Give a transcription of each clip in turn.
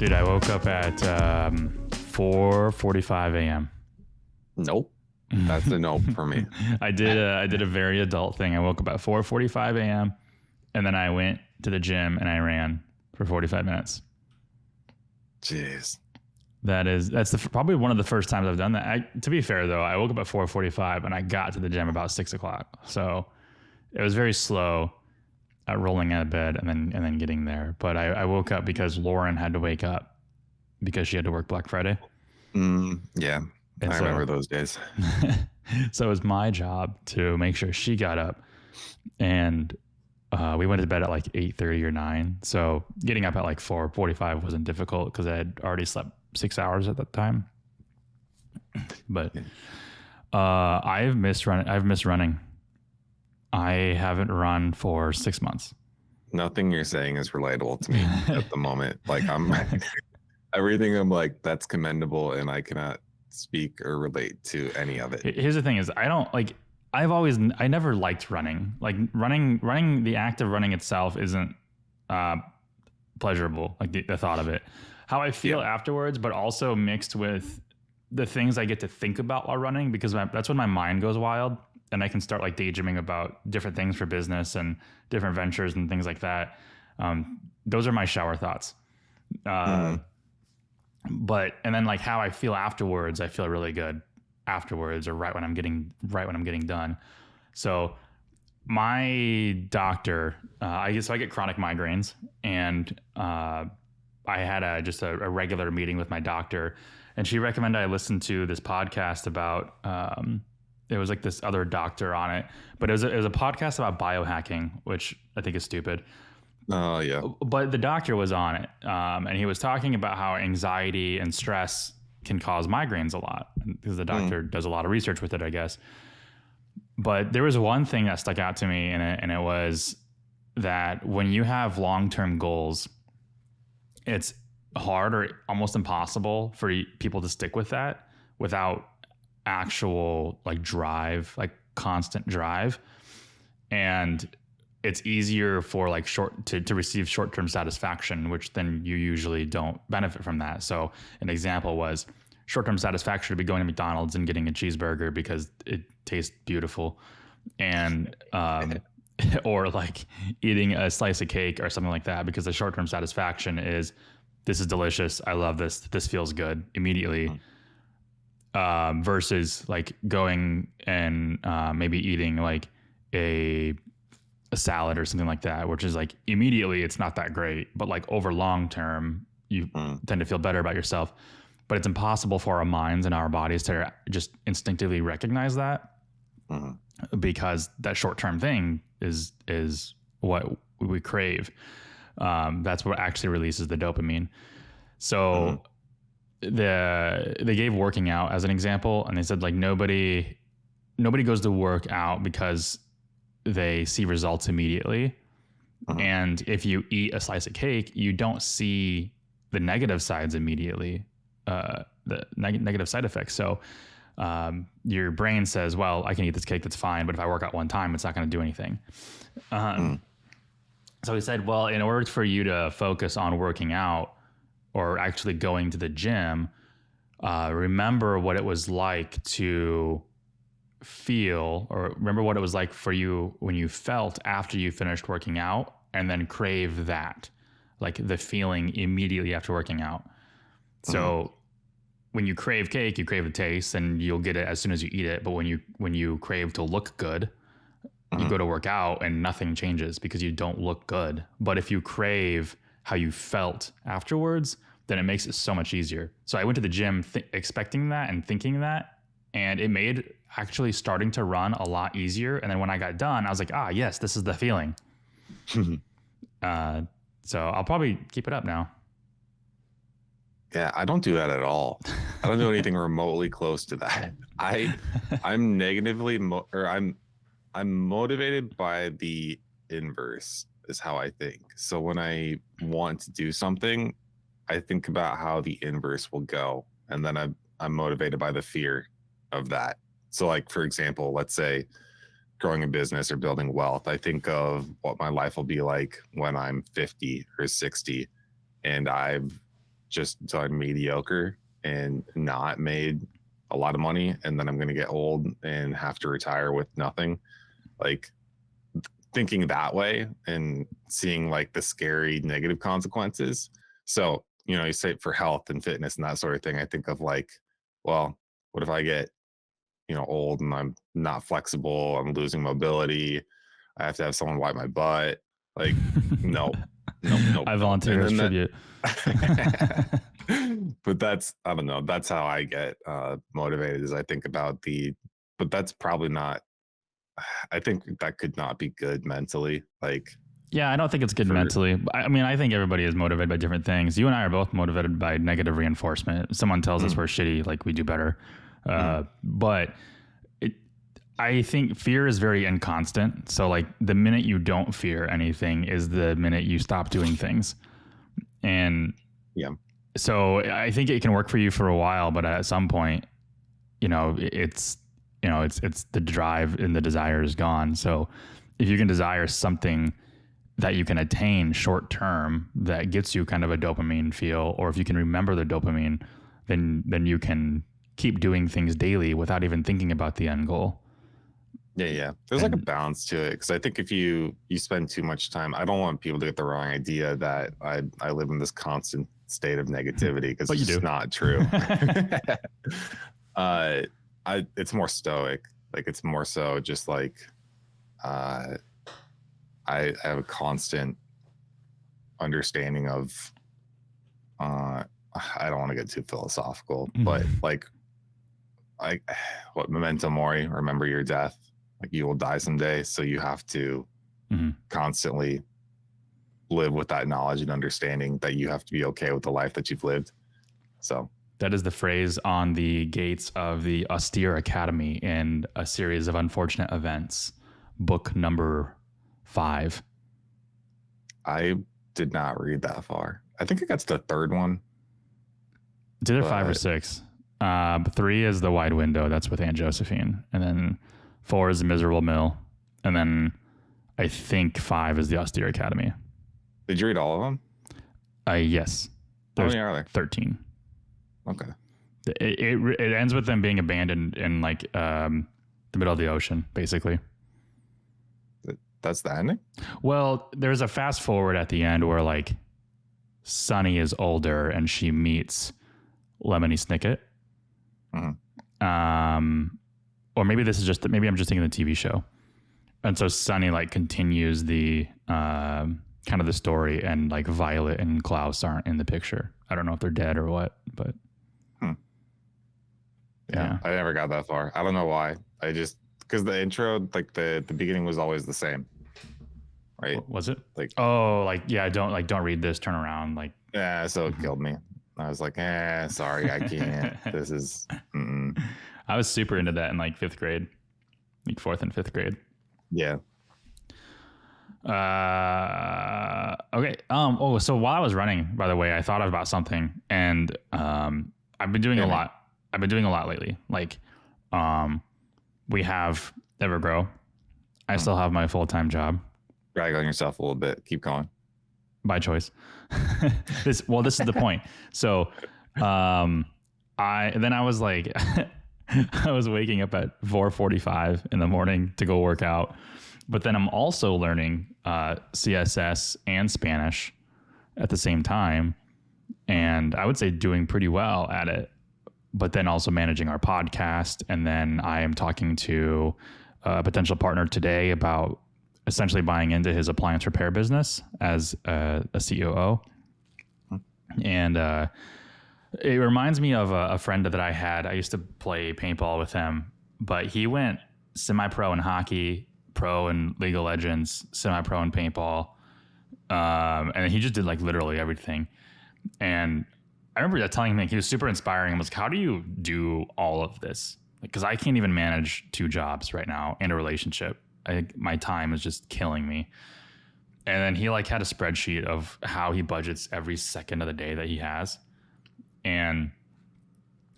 Dude, I woke up at 4:45 a.m. Nope. That's a nope for me. I did a very adult thing. I woke up at 4:45 a.m. and then I went to the gym and I ran for 45 minutes. Jeez. That's probably one of the first times I've done that. To be fair though, I woke up at 4:45 and I got to the gym about 6 o'clock. So it was very slow at rolling out of bed and then getting there. But I woke up because Lauren had to wake up because she had to work Black Friday. Yeah. And I remember those days. So it was my job to make sure she got up, and we went to bed at like 8:30 or 9. So getting up at like 4:45 wasn't difficult because I had already slept 6 hours at that time. But I've missed running. I haven't run for 6 months. Nothing you're saying is relatable to me at the moment. Like everything I'm like, that's commendable, and I cannot speak or relate to any of it. Here's the thing is I never liked running. Like running, the act of running itself isn't pleasurable, like the thought of it. How I feel afterwards, but also mixed with the things I get to think about while running, because that's when my mind goes wild and I can start like daydreaming about different things for business and different ventures and things like that. Those are my shower thoughts. But and then like how I feel afterwards, I feel really good afterwards, or right when I'm getting done. So my doctor, I get chronic migraines, and I had just a regular meeting with my doctor, and she recommended I listen to this podcast about it was like this other doctor on it, but it was a podcast about biohacking, which I think is stupid. Oh yeah. But the doctor was on it, and he was talking about how anxiety and stress can cause migraines a lot, because the doctor does a lot of research with it, I guess. But there was one thing that stuck out to me, and it was that when you have long-term goals, it's hard or almost impossible for people to stick with that without actual like drive, like constant drive. And it's easier for like to receive short-term satisfaction, which then you usually don't benefit from that. So an example was short-term satisfaction would be going to McDonald's and getting a cheeseburger because it tastes beautiful, and or like eating a slice of cake or something like that, because the short-term satisfaction is, this is delicious, I love this feels good immediately. Versus like going and maybe eating like a salad or something like that, which is like immediately it's not that great, but like over long term you tend to feel better about yourself. But it's impossible for our minds and our bodies to just instinctively recognize that, because that short term thing is what we crave. That's what actually releases the dopamine. So they gave working out as an example, and they said like nobody goes to work out because they see results immediately. And if you eat a slice of cake, you don't see the negative sides immediately, the negative side effects. So your brain says, well, I can eat this cake, that's fine, but if I work out one time, it's not going to do anything. So he said, well, in order for you to focus on working out or actually going to the gym, remember what it was like to feel, or remember what it was like for you when you felt after you finished working out, and then crave that, like the feeling immediately after working out. So when you crave cake, you crave the taste, and you'll get it as soon as you eat it. But when you crave to look good, you go to work out and nothing changes because you don't look good. But if you crave how you felt afterwards, then it makes it so much easier. So I went to the gym expecting that and thinking that, and it made actually starting to run a lot easier. And then when I got done, I was like, yes, this is the feeling. So I'll probably keep it up now. Yeah, I don't do that at all. I don't do anything remotely close to that. I'm negatively I'm motivated by the inverse is how I think. So when I want to do something, I think about how the inverse will go, and then I'm motivated by the fear of that. So like, for example, let's say growing a business or building wealth, I think of what my life will be like when I'm 50 or 60, and I've just done mediocre and not made a lot of money, and then I'm going to get old and have to retire with nothing. Like thinking that way and seeing like the scary negative consequences. So, you know, you say for health and fitness and that sort of thing, I think of like, well, what if I get, you know, old and I'm not flexible, I'm losing mobility, I have to have someone wipe my butt. Like, nope. I volunteer in this tribute. But that's, I don't know, that's how I get motivated, is I think about but that's probably not, I think that could not be good mentally. Like, yeah, I don't think it's good mentally. I mean, I think everybody is motivated by different things. You and I are both motivated by negative reinforcement. If someone tells us we're shitty, like we do better. But I think fear is very inconstant. So like the minute you don't fear anything is the minute you stop doing things. And yeah, so I think it can work for you for a while, but at some point, you know, it's the drive and the desire is gone. So if you can desire something that you can attain short term that gets you kind of a dopamine feel, or if you can remember the dopamine, then you can keep doing things daily without even thinking about the end goal. Yeah. There's like a balance to it, because I think if you spend too much time, I don't want people to get the wrong idea that I live in this constant state of negativity, because it's just not true. It's more stoic. Like it's more so just like I have a constant understanding of I don't want to get too philosophical, but like what memento mori, remember your death. Like you will die someday, so you have to constantly live with that knowledge and understanding that you have to be okay with the life that you've lived. So that is the phrase on the gates of the austere academy in A Series of Unfortunate Events, book number 5. I did not read that far. I think it got to the 3rd one. It's either 5 or 6. 3 is The Wide Window. That's with Aunt Josephine. And then 4 is The Miserable Mill. And then I think 5 is The Austere Academy. Did you read all of them? Yes. How many are there? 13. Okay. It ends with them being abandoned in like the middle of the ocean, basically. That's the ending? Well, there's a fast forward at the end where like Sunny is older and she meets Lemony Snicket. Or maybe this is just, maybe I'm just thinking of the TV show. And so Sunny like continues the kind of the story, and like Violet and Klaus aren't in the picture. I don't know if they're dead or what, but yeah, I never got that far. I don't know why. I just, because the intro, like the beginning was always the same, right? What was it? Like, oh, like, yeah, don't read this, turn around. Like, yeah, so it killed me. I was like, sorry, I can't. This is, I was super into that in like 5th grade, like 4th and 5th grade. Yeah. Okay. So while I was running, by the way, I thought about something, and I've been doing a lot. I've been doing a lot lately. Like, we have Evergrow. I still have my full-time job. Brag on yourself a little bit. Keep going. By choice. This is the point. So, I was like, I was waking up at 4:45 in the morning to go work out, but then I'm also learning CSS and Spanish at the same time, and I would say doing pretty well at it. But then also managing our podcast, and then I am talking to a potential partner today about essentially buying into his appliance repair business as a COO. And it reminds me of a friend that I had. I used to play paintball with him, but he went semi-pro in hockey, pro in League of Legends, semi-pro in paintball. And he just did like literally everything. And I remember telling him, like, he was super inspiring. I was like, how do you do all of this? Because I can't even manage 2 jobs right now and a relationship. I think my time is just killing me. And then he like had a spreadsheet of how he budgets every second of the day that he has. And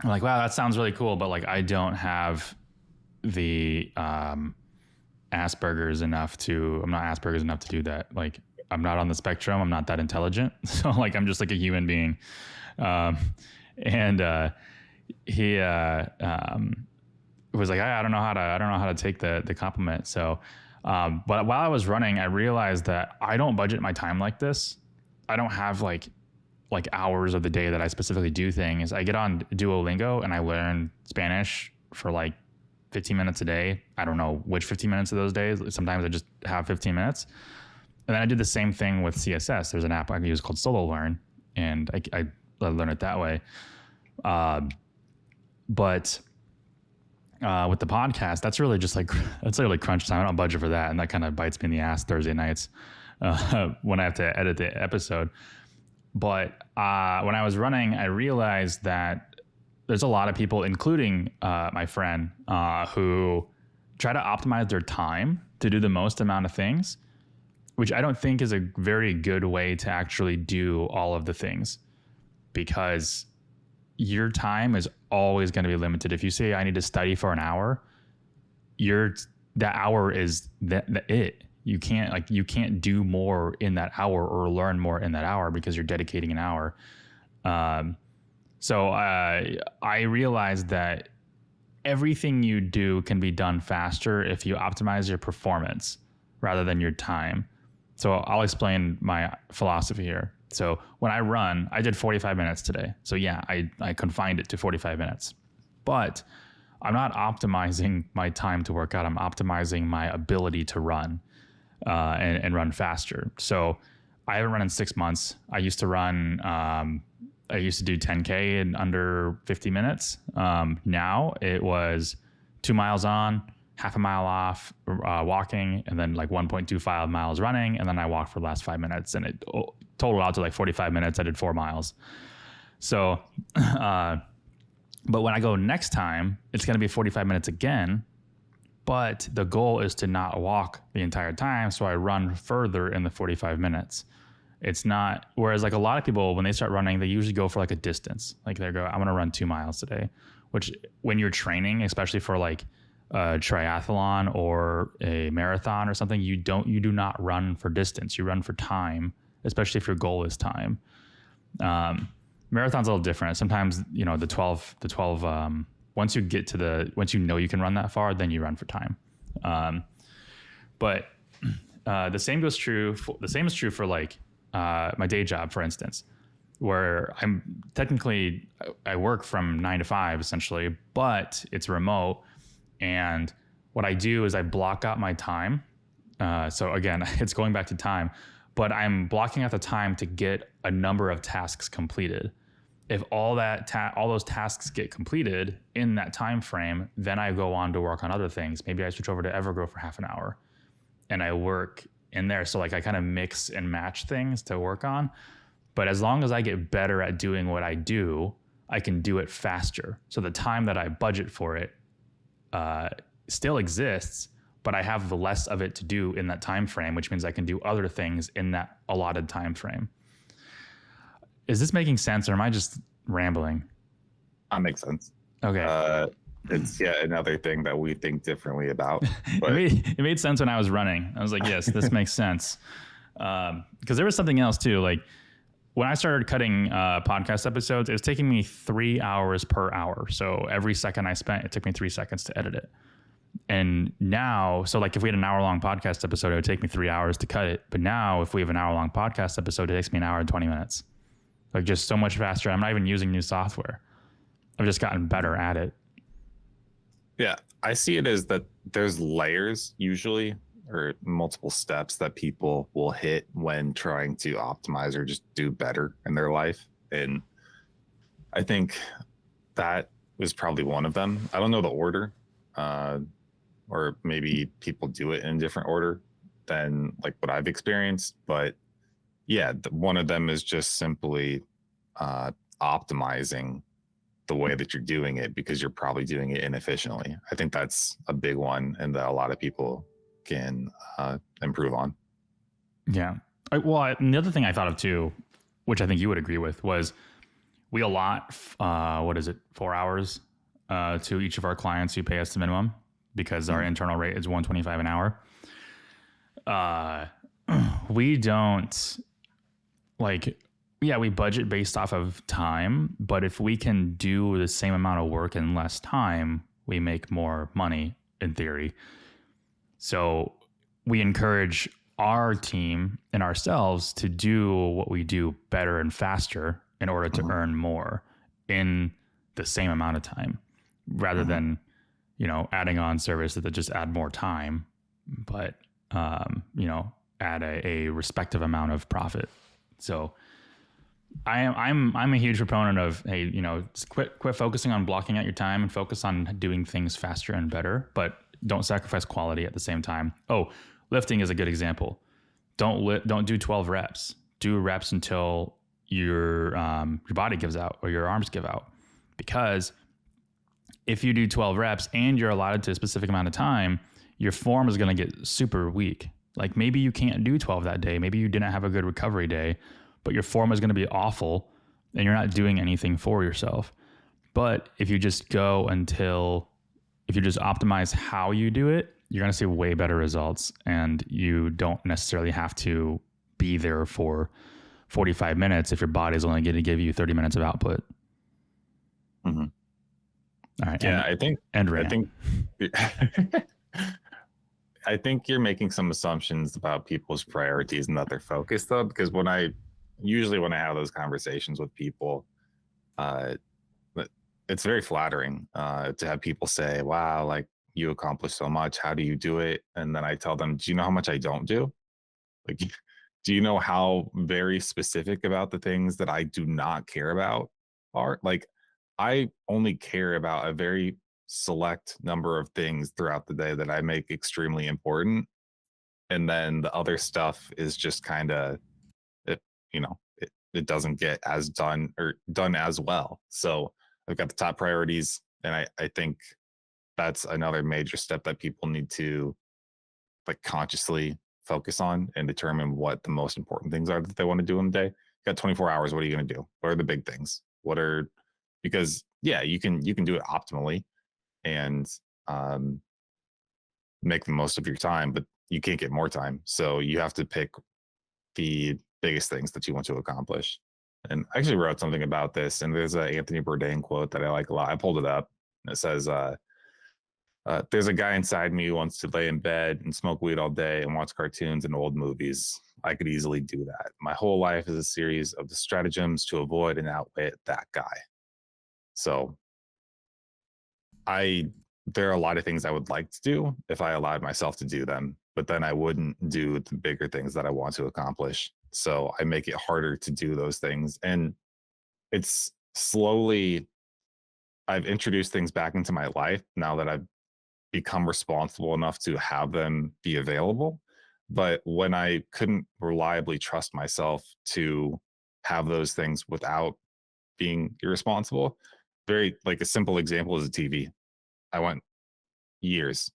I'm like, wow, that sounds really cool. But like, I don't have the I'm not Asperger's enough to do that. Like, I'm not on the spectrum. I'm not that intelligent. So like, I'm just like a human being. Um, and he was like, I don't know how to take the compliment. So, but while I was running, I realized that I don't budget my time like this. I don't have like hours of the day that I specifically do things. I get on Duolingo and I learn Spanish for like 15 minutes a day. I don't know which 15 minutes of those days. Sometimes I just have 15 minutes. And then I did the same thing with CSS. There's an app I can use called Solo Learn, and I learn it that way. But with the podcast, that's really just like, that's literally crunch time. I don't budget for that. And that kind of bites me in the ass Thursday nights when I have to edit the episode. But when I was running, I realized that there's a lot of people, including my friend, who try to optimize their time to do the most amount of things, which I don't think is a very good way to actually do all of the things, because your time is always going to be limited. If you say I need to study for an hour, that hour is it. You can't do more in that hour or learn more in that hour because you're dedicating an hour. So I realized that everything you do can be done faster if you optimize your performance rather than your time. So I'll explain my philosophy here. So when I run, I did 45 minutes today. So yeah, I confined it to 45 minutes, but I'm not optimizing my time to work out. I'm optimizing my ability to run and run faster. So I haven't run in 6 months. I used to run, I used to do 10K in under 50 minutes. Now it was 2 miles on, half a mile off, walking, and then like 1.25 miles running. And then I walked for the last 5 minutes, and it totaled out to like 45 minutes. I did 4 miles. So, but when I go next time, it's going to be 45 minutes again. But the goal is to not walk the entire time. So I run further in the 45 minutes. It's not, whereas like a lot of people, when they start running, they usually go for like a distance. Like they go, I'm going to run 2 miles today, which when you're training, especially for like a triathlon or a marathon or something, you do not run for distance. You run for time, especially if your goal is time. Marathon's a little different. Sometimes, the 12, once you know you can run that far, then you run for time. But the same is true for like my day job, for instance, where I work from 9 to 5 essentially, but it's remote. And what I do is I block out my time. So again, it's going back to time, but I'm blocking out the time to get a number of tasks completed. If all those tasks get completed in that time frame, then I go on to work on other things. Maybe I switch over to Evergrow for half an hour and I work in there. So like I kind of mix and match things to work on. But as long as I get better at doing what I do, I can do it faster. So the time that I budget for it still exists, but I have less of it to do in that time frame, which means I can do other things in that allotted time frame. Is this making sense, or am I just rambling? That makes sense. Okay. It's another thing that we think differently about. But it made sense when I was running. I was like, yes, this makes sense. Because there was something else too. Like when I started cutting podcast episodes, it was taking me 3 hours per hour. So every second I spent, it took me 3 seconds to edit it. And now, so like if we had an hour-long podcast episode, it would take me 3 hours to cut it. But now if we have an hour-long podcast episode, it takes me an hour and 20 minutes. Like just so much faster. I'm not even using new software. I've just gotten better at it. Yeah, I see it as that there's layers usually, or multiple steps that people will hit when trying to optimize or just do better in their life. And I think that was probably one of them. I don't know the order, or maybe people do it in a different order than like what I've experienced. But yeah, one of them is just simply optimizing the way that you're doing it, because you're probably doing it inefficiently. I think that's a big one, and that a lot of people can improve on. Yeah. And the other thing I thought of too, which I think you would agree with, was we allot, 4 hours to each of our clients who pay us the minimum, because our internal rate is $125 an hour. we don't like, yeah, we budget based off of time, but if we can do the same amount of work in less time, we make more money in theory. So we encourage our team and ourselves to do what we do better and faster in order to earn more in the same amount of time, rather than, adding on services that just add more time, but, add a respective amount of profit. So I'm a huge proponent of, hey, quit focusing on blocking out your time and focus on doing things faster and better, but don't sacrifice quality at the same time. Oh, lifting is a good example. Don't do 12 reps. Do reps until your body gives out or your arms give out. Because if you do 12 reps and you're allotted to a specific amount of time, your form is going to get super weak. Like maybe you can't do 12 that day. Maybe you didn't have a good recovery day, but your form is going to be awful and you're not doing anything for yourself. But if you just if you just optimize how you do it, you're going to see way better results, and you don't necessarily have to be there for 45 minutes if your body's only going to give you 30 minutes of output. Mm-hmm. All right. Yeah, I think you're making some assumptions about people's priorities and that they're focused, though, because when I have those conversations with people, it's very flattering to have people say, wow, like you accomplish so much. How do you do it? And then I tell them, do you know how much I don't do? Like, do you know how very specific about the things that I do not care about are? Like, I only care about a very select number of things throughout the day that I make extremely important. And then the other stuff is just kind of, it doesn't get as done as well. So I've got the top priorities. And I think that's another major step that people need to like consciously focus on and determine what the most important things are that they want to do in the day. You got 24 hours. What are you going to do? What are the big things? Because yeah, you can do it optimally and make the most of your time, but you can't get more time. So you have to pick the biggest things that you want to accomplish. And I actually wrote something about this, and there's an Anthony Bourdain quote that I like a lot. I pulled it up. And it says, there's a guy inside me who wants to lay in bed and smoke weed all day and watch cartoons and old movies. I could easily do that. My whole life is a series of the stratagems to avoid and outwit that guy. So there are a lot of things I would like to do if I allowed myself to do them, but then I wouldn't do the bigger things that I want to accomplish. So I make it harder to do those things. And it's slowly, I've introduced things back into my life now that I've become responsible enough to have them be available. But when I couldn't reliably trust myself to have those things without being irresponsible, very like a simple example is a TV. I went years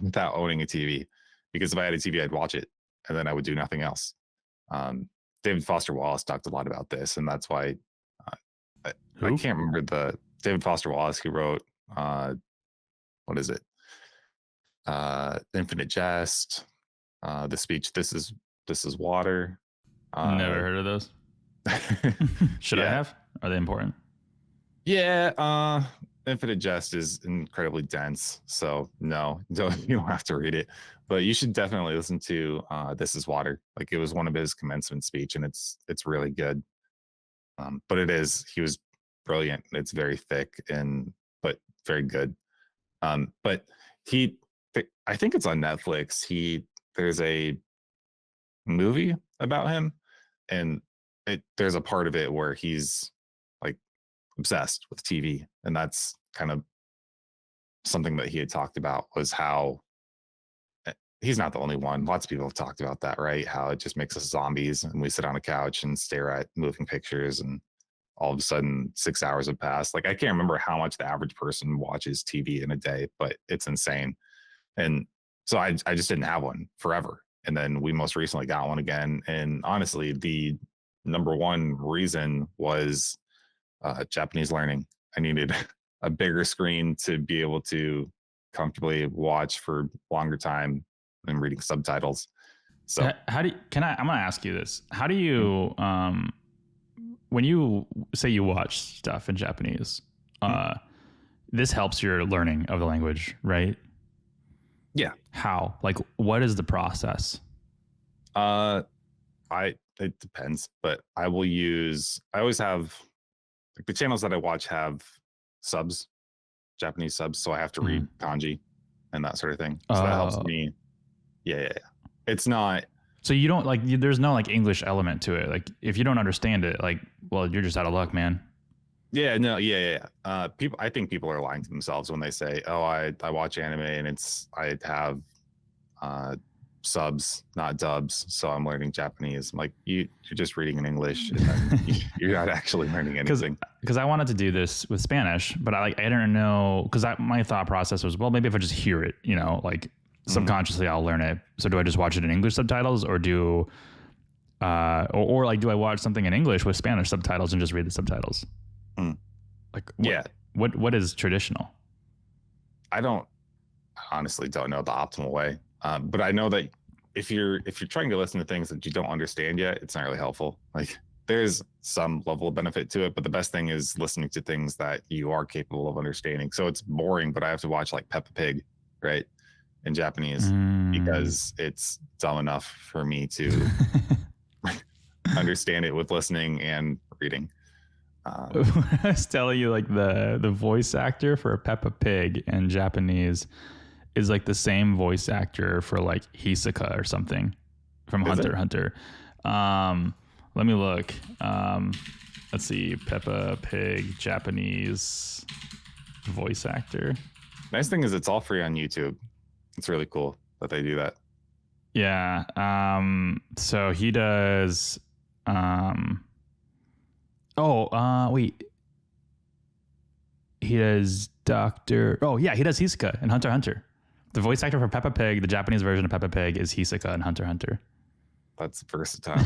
without owning a TV because if I had a TV, I'd watch it and then I would do nothing else. David Foster Wallace talked a lot about this, and that's why I can't remember the David Foster Wallace who wrote what is it? Infinite Jest, the speech. This is water. Never heard of those. Should I have? Are they important? Yeah. Infinite Jest is incredibly dense, so no, you don't have to read it. But you should definitely listen to This Is Water. Like it was one of his commencement speech, and it's really good. But he was brilliant. It's very thick but very good. But I think it's on Netflix. There's a movie about him, and there's a part of it where he's like obsessed with TV, and that's kind of something that he had talked about was how he's not the only one. Lots of people have talked about that, right? How it just makes us zombies and we sit on a couch and stare at moving pictures, and all of a sudden 6 hours have passed. Like I can't remember how much the average person watches TV in a day, but it's insane. And so I just didn't have one forever. And then we most recently got one again. And honestly, the number one reason was Japanese learning. I needed a bigger screen to be able to comfortably watch for longer time and reading subtitles. So how do you, I'm going to ask you this. How do you, when you say you watch stuff in Japanese, this helps your learning of the language, right? yeah. How? Like, what is the process? It depends, but I always have, like, the channels that I watch have subs, Japanese subs, so I have to read kanji and that sort of thing. So that helps me. Yeah. It's not. So you don't like, there's no like English element to it. Like if you don't understand it, like, well, you're just out of luck, man. Yeah, no, yeah. I think people are lying to themselves when they say, "Oh, I watch anime and I have subs, not dubs, so I'm learning Japanese." I'm like, you're just reading in English, and then you're not actually learning anything. Because I wanted to do this with Spanish, but I didn't know, because my thought process was, well, maybe if I just hear it, like subconsciously I'll learn it. So do I just watch it in English subtitles, or do like do I watch something in English with Spanish subtitles and just read the subtitles? Like what is traditional? I honestly don't know the optimal way, but I know that if you're trying to listen to things that you don't understand yet, it's not really helpful. Like there's some level of benefit to it, but the best thing is listening to things that you are capable of understanding. So it's boring, but I have to watch like Peppa Pig, right, in Japanese, because it's dumb enough for me to understand it with listening and reading. I was telling you, like the voice actor for Peppa Pig in Japanese is like the same voice actor for like Hisoka or something from Hunter x Hunter. Let me look. Let's see, Peppa Pig Japanese voice actor. Nice thing is it's all free on YouTube. It's really cool that they do that. Yeah. So he does. Wait. He does Dr. Oh, yeah, he does Hisoka in Hunter x Hunter. The voice actor for Peppa Pig, the Japanese version of Peppa Pig, is Hisoka in Hunter x Hunter. That's versatile.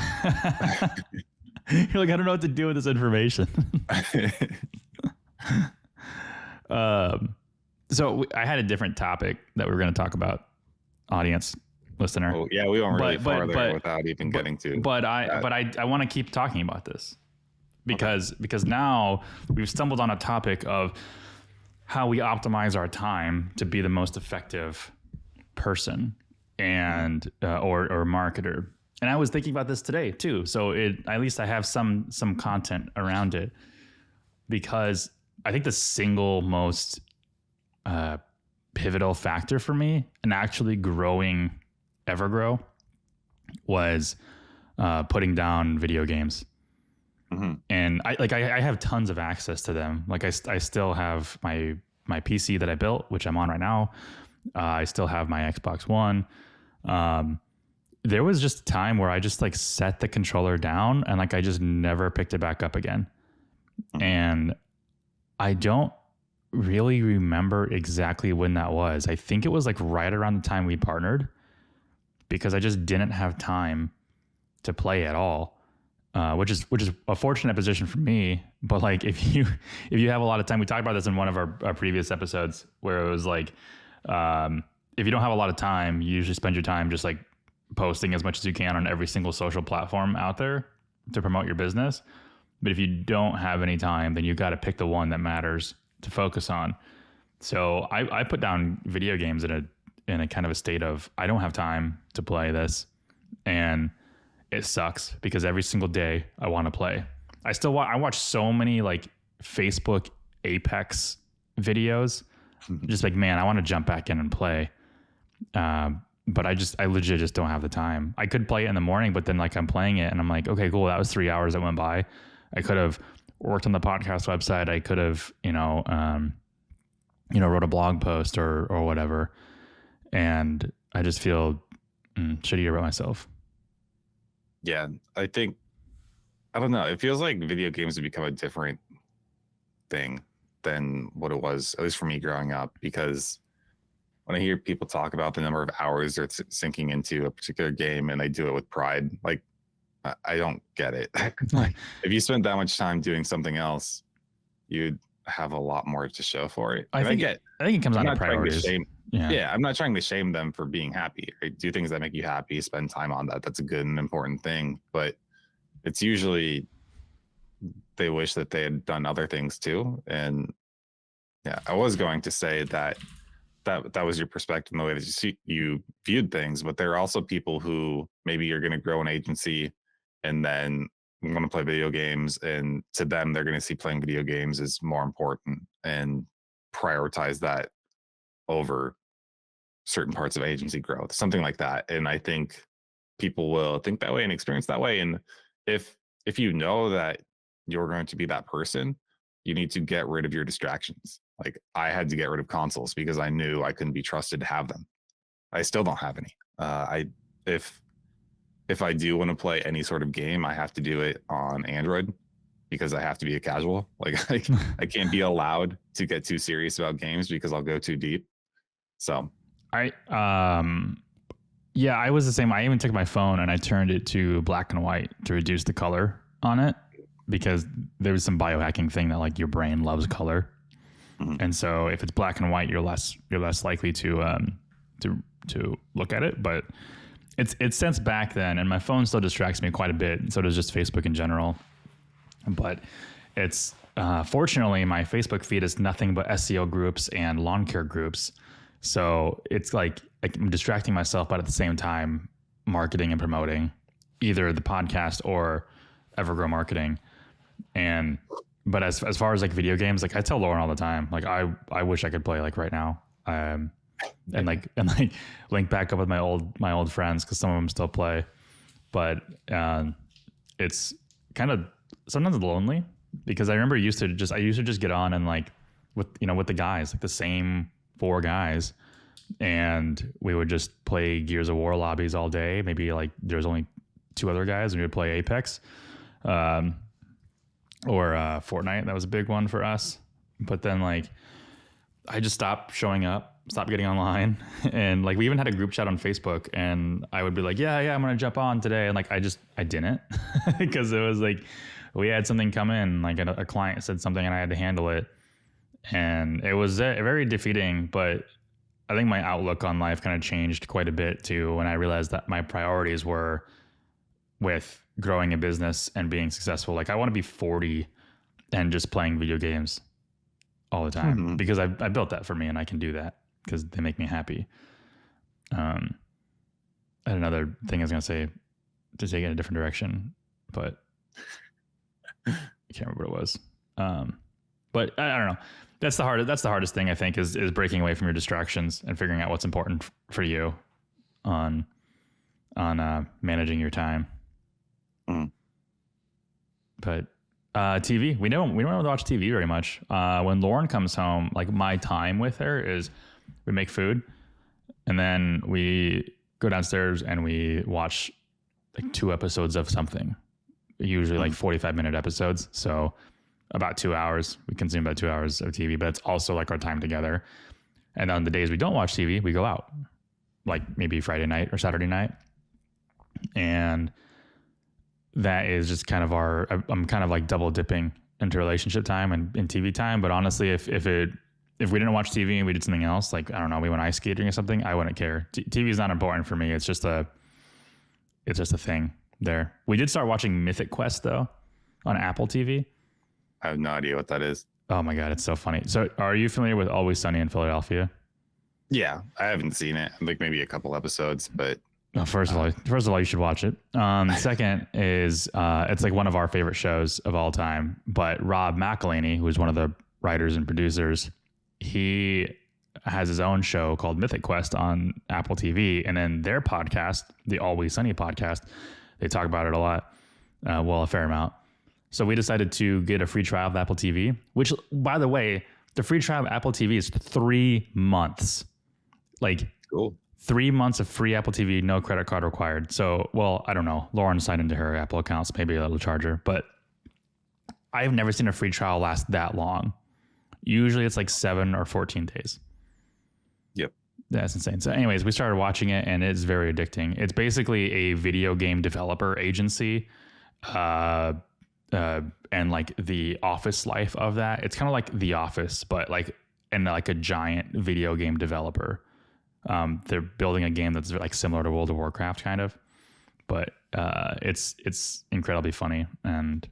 You're like, I don't know what to do with this information. So I had a different topic that we were going to talk about, audience, listener. Oh, yeah, we went really far there without even getting to. But I want to keep talking about this because now we've stumbled on a topic of how we optimize our time to be the most effective person and or marketer. And I was thinking about this today too. So at least I have some content around it, because I think the single most pivotal factor for me in actually growing Evergrow was putting down video games. And I have tons of access to them. Like I still have my PC that I built, which I'm on right now. I still have my Xbox One. There was just a time where I just like set the controller down and like I just never picked it back up again. And I don't really remember exactly when that was. I think it was like right around the time we partnered, because I just didn't have time to play at all. Which is a fortunate position for me. But like if you have a lot of time, we talked about this in one of our previous episodes, where it was like, if you don't have a lot of time, you usually spend your time just like posting as much as you can on every single social platform out there to promote your business. But if you don't have any time, then you got to pick the one that matters to focus on. So I put down video games in a kind of a state of, I don't have time to play this, and it sucks because every single day I want to play. I watch so many like Facebook Apex videos, just like, man, I want to jump back in and play. But I legit just don't have the time. I could play it in the morning, but then like I'm playing it and I'm like, okay, cool. That was 3 hours that went by. I could have worked on the podcast website. I could have, wrote a blog post or whatever. And I just feel shitty about myself. Yeah, I don't know. It feels like video games have become a different thing than what it was, at least for me growing up, because when I hear people talk about the number of hours they're sinking into a particular game and they do it with pride, like, I don't get it. Like, if you spent that much time doing something else, you'd have a lot more to show for it. I think it comes down to priorities. Yeah, I'm not trying to shame them for being happy. Right? Do things that make you happy, spend time on that. That's a good and important thing. But it's usually they wish that they had done other things too. And yeah, I was going to say that was your perspective and the way that you viewed things, but there are also people who maybe you're going to grow an agency and then want to play video games, and to them they're going to see playing video games is more important and prioritize that over certain parts of agency growth, something like that. And I think people will think that way and experience that way. And if you know that you're going to be that person, you need to get rid of your distractions. Like I had to get rid of consoles because I knew I couldn't be trusted to have them. I still don't have any. I if I do want to play any sort of game, I have to do it on Android because I have to be a casual. Like I can't be allowed to get too serious about games because I'll go too deep. So yeah, I was the same. I even took my phone and I turned it to black and white to reduce the color on it, because there was some biohacking thing that like your brain loves color. Mm-hmm. And so if it's black and white, you're less likely to look at it. But it's since back then, and my phone still distracts me quite a bit. And so does just Facebook in general. But it's fortunately my Facebook feed is nothing but SEO groups and lawn care groups. So it's like I'm distracting myself, but at the same time marketing and promoting either the podcast or Evergrow marketing. But as far as like video games, like I tell Lauren all the time, like I wish I could play like right now, and link back up with my old friends, because some of them still play. But it's kind of sometimes lonely, because I remember I used to just get on and like with the guys, like the same 4 guys, and we would just play Gears of War lobbies all day. Maybe like there's only 2 other guys, and we would play Apex. Or Fortnite. That was a big one for us. But then like I just stopped showing up, stopped getting online. And like we even had a group chat on Facebook, and I would be like, yeah, I'm going to jump on today. And like I didn't because it was like we had something come in, like a client said something and I had to handle it. And it was very defeating, but I think my outlook on life kind of changed quite a bit too when I realized that my priorities were with growing a business and being successful. Like I want to be 40 and just playing video games all the time, because I built that for me, and I can do that because they make me happy. And another thing I was going to say to take it in a different direction, but I can't remember what it was. But I don't know. That's the hardest thing, I think, is breaking away from your distractions and figuring out what's important for you on managing your time. But TV, we don't really watch TV very much. When Lauren comes home, like my time with her is we make food, and then we go downstairs and we watch like 2 episodes of something, usually like 45-minute episodes. So about 2 hours, we consume about 2 hours of TV, but it's also like our time together. And on the days we don't watch TV, we go out, like maybe Friday night or Saturday night. And that is just kind of I'm kind of like double dipping into relationship time and in TV time. But honestly, if we didn't watch TV and we did something else, like, I don't know, we went ice skating or something, I wouldn't care. TV is not important for me. It's just a thing there. We did start watching Mythic Quest though on Apple TV. I have no idea what that is. Oh my God, it's so funny. So are you familiar with Always Sunny in Philadelphia? Yeah, I haven't seen it. I think maybe a couple episodes, but first of all, you should watch it. Second is it's like one of our favorite shows of all time. But Rob McElhenney, who's one of the writers and producers, he has his own show called Mythic Quest on Apple TV, and then their podcast, the Always Sunny podcast, they talk about it a lot, a fair amount. So we decided to get a free trial of Apple TV, which, by the way, the free trial of Apple TV is 3 months. Like, cool. 3 months of free Apple TV, no credit card required. So, well, I don't know. Lauren signed into her Apple accounts, maybe a little charger, but I've never seen a free trial last that long. Usually it's like 7 or 14 days. Yep. That's insane. So anyways, we started watching it, and it's very addicting. It's basically a video game developer agency, and like the office life of that. It's kind of like The Office, but like, and like a giant video game developer. They're building a game that's like similar to World of Warcraft, kind of, but it's incredibly funny, and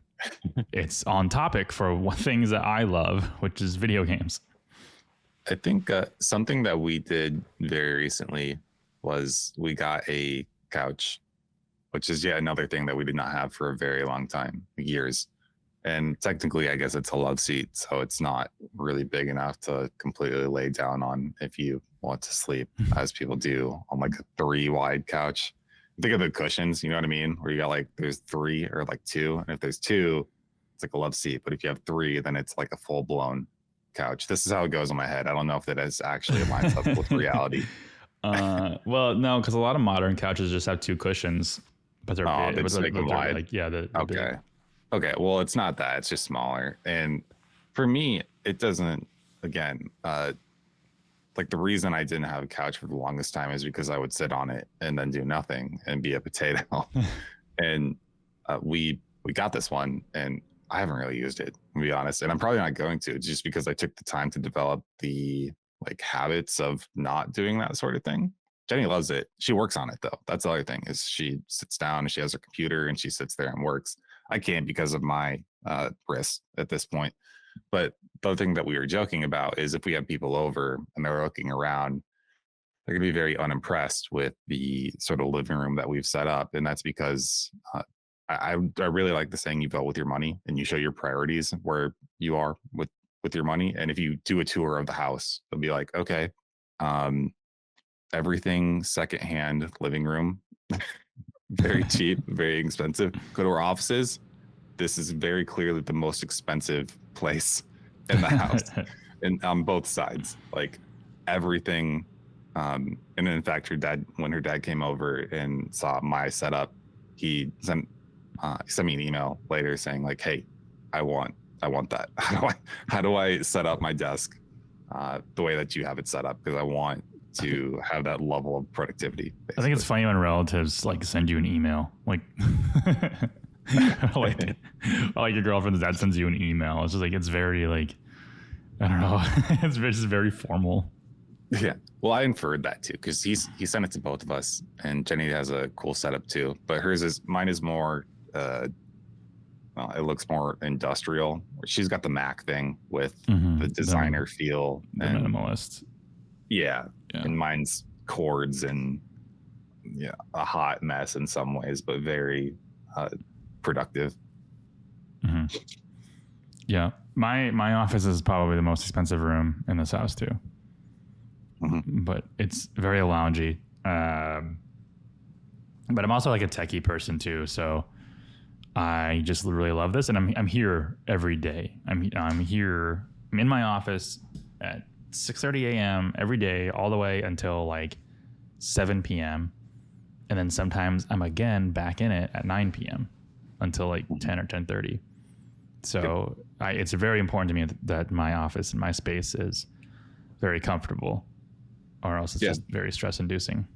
it's on topic for things that I love, which is video games. I think something that we did very recently was we got a couch, which is yet another thing that we did not have for a very long time, years. And technically, I guess it's a love seat, so it's not really big enough to completely lay down on if you want to sleep, as people do on like a 3 wide couch. Think of the cushions, you know what I mean? Where you got like there's 3 or like 2, and if there's 2, it's like a love seat. But if you have 3, then it's like a full blown couch. This is how it goes in my head. I don't know if that is actually lines up with reality. Well, no, because a lot of modern couches just have 2 cushions, but they're big. They just make them wide. Like, yeah, okay. Big. Okay. Well, it's not that. It's just smaller. And for me, it doesn't. Again, like the reason I didn't have a couch for the longest time is because I would sit on it and then do nothing and be a potato. And we got this one, and I haven't really used it, to be honest. And I'm probably not going to, just because I took the time to develop the like habits of not doing that sort of thing. Jenny loves it. She works on it though. That's the other thing, is she sits down and she has her computer and she sits there and works. I can't because of my wrist at this point. But the other thing that we were joking about is if we have people over and they're looking around, they're going to be very unimpressed with the sort of living room that we've set up. And that's because I really like the saying, you vote with your money and you show your priorities where you are with your money. And if you do a tour of the house, they'll be like, okay, everything secondhand living room, very cheap, very expensive. Go to our offices. This is very clearly the most expensive place in the house, and on both sides, like everything. And in fact, when her dad came over and saw my setup, he sent me an email later saying like, "Hey, I want that. How do I set up my desk the way that you have it set up? Because I want to have that level of productivity." Basically. I think it's funny when relatives like send you an email, like like your girlfriend's dad sends you an email. It's just like, it's very like, I don't know, it's just very formal. Yeah. Well, I inferred that too, because he sent it to both of us, and Jenny has a cool setup too. But mine is more. Well, it looks more industrial. She's got the Mac thing with the designer feel, the minimalist. Yeah, and mine's chords and a hot mess in some ways, but very productive. Mm-hmm. Yeah, my office is probably the most expensive room in this house too. Mm-hmm. But it's very loungy. But I'm also like a techie person too, so I just really love this, and I'm here every day. I'm in my office at 6:30 a.m. every day, all the way until like 7 p.m. And then sometimes I'm again back in it at 9 p.m. until like 10 or 10:30. So it's very important to me that my office and my space is very comfortable, or else it's just very stress inducing.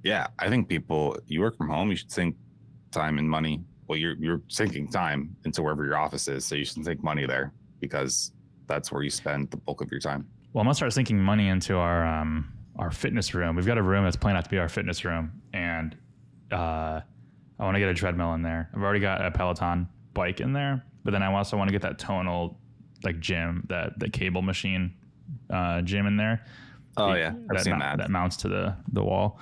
Yeah, I think you work from home, you should sink time and money. Well, you're sinking time into wherever your office is, so you should sink money there, because that's where you spend the bulk of your time. Well, I'm gonna start sinking money into our fitness room. We've got a room that's planned out to be our fitness room, and I want to get a treadmill in there. I've already got a Peloton bike in there, but then I also want to get that tonal like gym, the cable machine gym in there. Oh yeah, I've seen that. That mounts to the wall.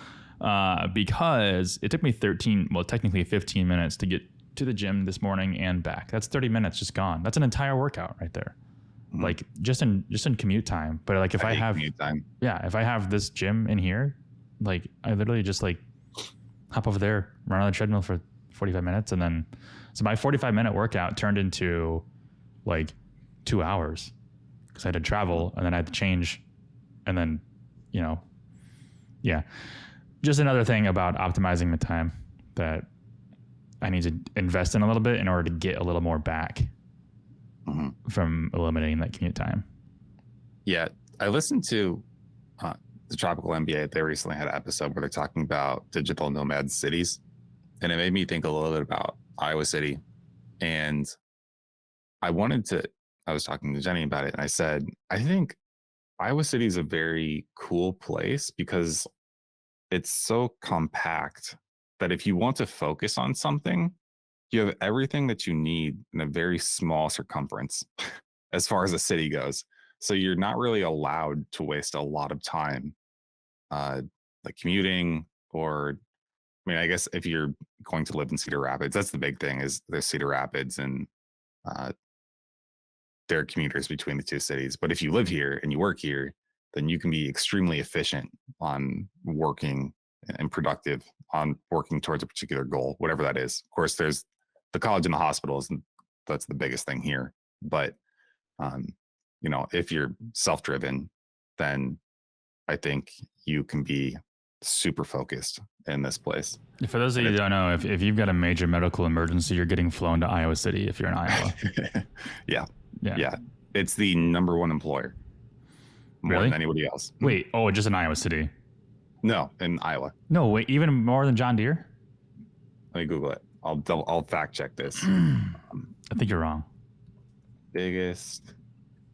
Because it took me technically 15 minutes to get to the gym this morning and back. That's 30 minutes just gone. That's an entire workout right there. Mm-hmm. Like just in commute time. But like if I have commute time. Yeah, if I have this gym in here, like I literally just like hop over there, run on the treadmill for 45 minutes, and then so my 45-minute workout turned into like 2 hours because I had to travel and then I had to change, and then just another thing about optimizing the time that I need to invest in a little bit in order to get a little more back from eliminating that commute time. Yeah, I listened to the Tropical MBA. They recently had an episode where they're talking about digital nomad cities, and it made me think a little bit about Iowa City. And I was talking to Jenny about it, and I said, I think Iowa City is a very cool place because it's so compact that if you want to focus on something, you have everything that you need in a very small circumference as far as the city goes. So you're not really allowed to waste a lot of time uh, like commuting or I mean, I guess if you're going to live in Cedar Rapids, that's the big thing is there's Cedar Rapids and uh, there are commuters between the two cities. But if you live here and you work here, then you can be extremely efficient on working and productive on working towards a particular goal, whatever that is. Of course, there's the college and the hospitals, and that's the biggest thing here. But um, if you're self-driven, then I think you can be super focused in this place. For those of you who don't know, if you've got a major medical emergency, you're getting flown to Iowa City if you're in Iowa. Yeah. It's the number one employer. More than anybody else. Wait, just in Iowa City? No, in Iowa. No, wait, even more than John Deere? Let me Google it. I'll fact check this. I think you're wrong. Biggest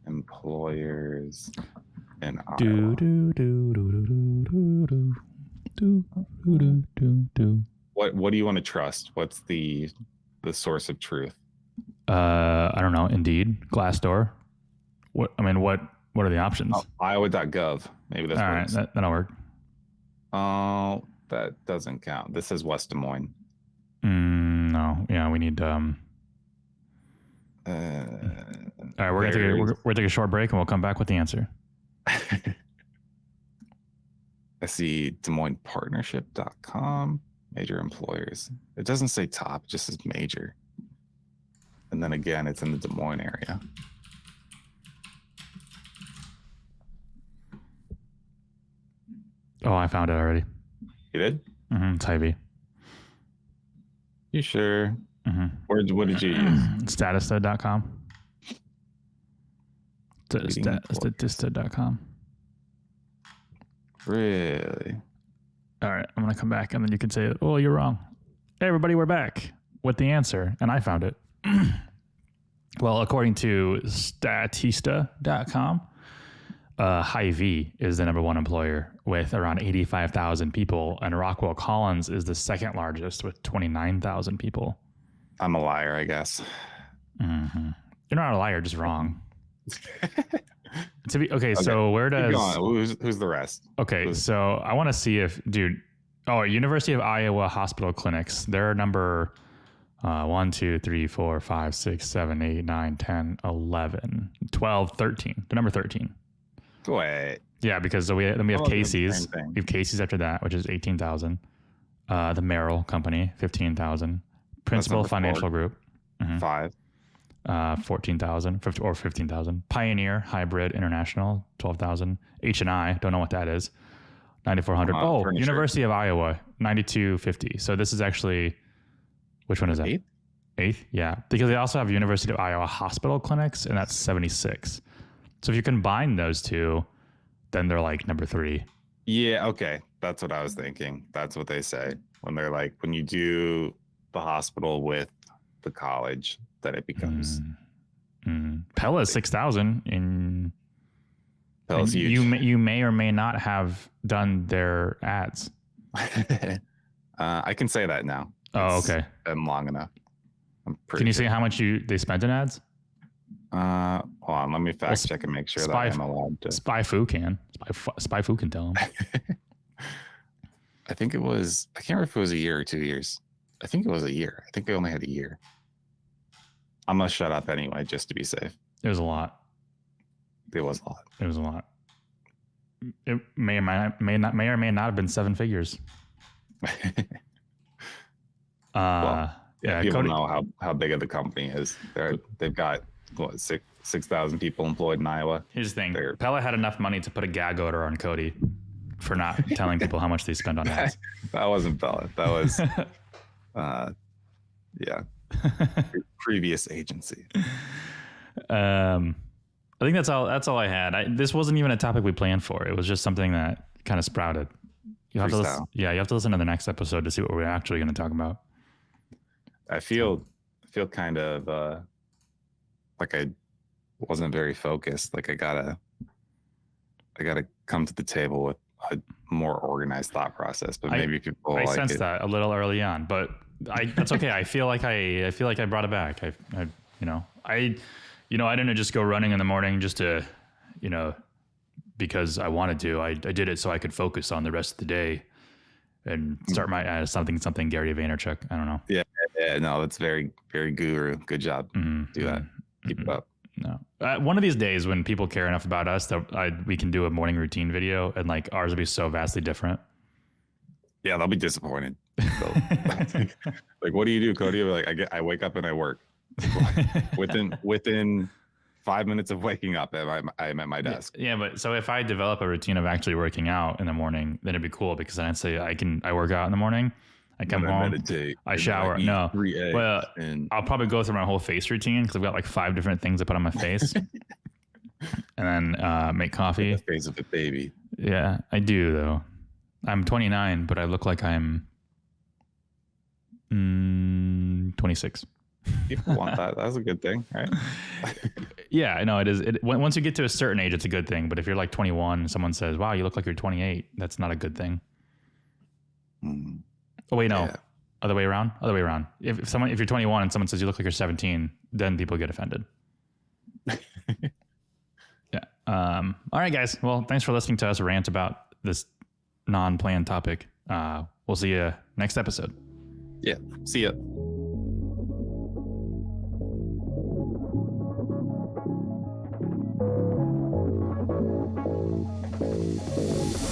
employers in Iowa. What do you want to trust? What's the source of truth? I don't know. Indeed, Glassdoor. What are the options? Iowa.gov. Maybe that's all right. That'll work. Oh, that doesn't count. This is West Des Moines. No. Yeah, we need. All right, we're gonna take a short break and we'll come back with the answer. I see Des Moines Partnership.com. Major employers. It doesn't say top, it just says major. And then again, it's in the Des Moines area. Oh, I found it already. You did? Mm-hmm. It's Hy-Vee. You sure? Mm-hmm. What did you use? Statista.com. Statista.com. Really? All right, I'm going to come back and then you can say, oh, you're wrong. Hey, everybody, we're back with the answer. And I found it. Well, according to Statista.com, Hy-Vee is the number one employer with around 85,000 people. And Rockwell Collins is the second largest with 29,000 people. I'm a liar, I guess. Mm-hmm. You're not a liar, just wrong. So where does who's the rest? Okay, so I want to see if University of Iowa Hospital Clinics, they're number 1, 2, 3, 4, 5, 6, 7, 8, 9, 10, 11, 12, 13. They're number 13. Wait. Yeah, because we have Casey's. We have Casey's after that, which is 18,000. The Merrill Company, 15,000. Principal Financial Group, 5. 14,000 or 15,000. Pioneer Hybrid International, 12,000. H&I, don't know what that is. 9,400. University of Iowa, 9,250. So this is actually, which one is that? Eighth? Yeah. Because they also have University of Iowa Hospital Clinics, and that's 76. So if you combine those two, then they're like number 3. Yeah, okay. That's what I was thinking. That's what they say. When they're like, when you do the hospital with the college, that it becomes Pella is 6,000 in Pella's huge. You may or may not have done their ads. I can say that now. Oh, okay. Been long enough. Can you say how much they spent in ads? Hold on, let me fact check and make sure that I'm allowed to. SpyFu can. SpyFu can tell them. I think it was, I can't remember if it was a year or 2 years. I think it was a year. I think they only had a year. I'm going to shut up anyway, just to be safe. It was a lot. It was a lot. It was a lot. It may or may not have been 7 figures. Yeah, people Cody, know how big of the company is. They've got 6,000 people employed in Iowa. Here's the thing. Pella had enough money to put a gag order on Cody for not telling people how much they spend on ads. That wasn't Pella. That was previous agency. I think that's all I had. This wasn't even a topic we planned for. It was just something that kind of sprouted. You have to listen to the next episode to see what we're actually going to talk about. I feel kind of like I wasn't very focused. Like I gotta gotta come to the table with a more organized thought process. But maybe people I like sensed it. that a little early on, but that's okay. I feel like I brought it back. I didn't just go running in the morning just to, because I wanted to. I did it so I could focus on the rest of the day and start my something Gary Vaynerchuk. I don't know. Yeah, no, that's very, very guru. Good job. Do that. Keep it up. No. One of these days when people care enough about us that we can do a morning routine video, and like ours will be so vastly different. Yeah, they'll be disappointed. So, like, what do you do, Cody? Like, I wake up and I work. Within 5 minutes of waking up, I'm at my desk. Yeah, but so if I develop a routine of actually working out in the morning, then it'd be cool because then I'd say I work out in the morning. I come home, meditate, I shower. No, 3 eggs, well, and I'll probably go through my whole face routine because I've got like 5 different things I put on my face, and then make coffee. The face of a baby. Yeah, I do though. I'm 29, but I look like I'm 26. People want that. That's a good thing, right? Yeah, I know it is. Once you get to a certain age, it's a good thing. But if you're like 21 and someone says, "Wow, you look like you're 28," that's not a good thing. Oh wait, no, Yeah. Other way around. If you're 21 and someone says you look like you're 17, then people get offended. Yeah. All right, guys. Well, thanks for listening to us rant about this non-planned topic. We'll see you next episode. Yeah. See ya.